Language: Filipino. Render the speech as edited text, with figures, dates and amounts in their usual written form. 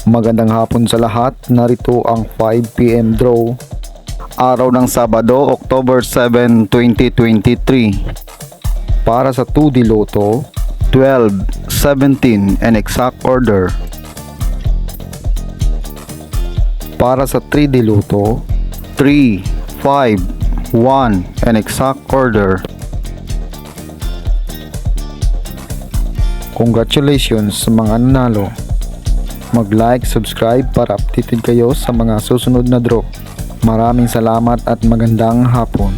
Magandang hapon sa lahat. Narito ang 5 PM draw. Araw ng Sabado, October 7, 2023. Para sa 2D Lotto, 12, 17 and exact order. Para sa 3D Lotto, 3, 5, 1 and exact order. Congratulations sa mga nanalo. Mag-like, subscribe para updated kayo sa mga susunod na draw. Maraming salamat at magandang hapon.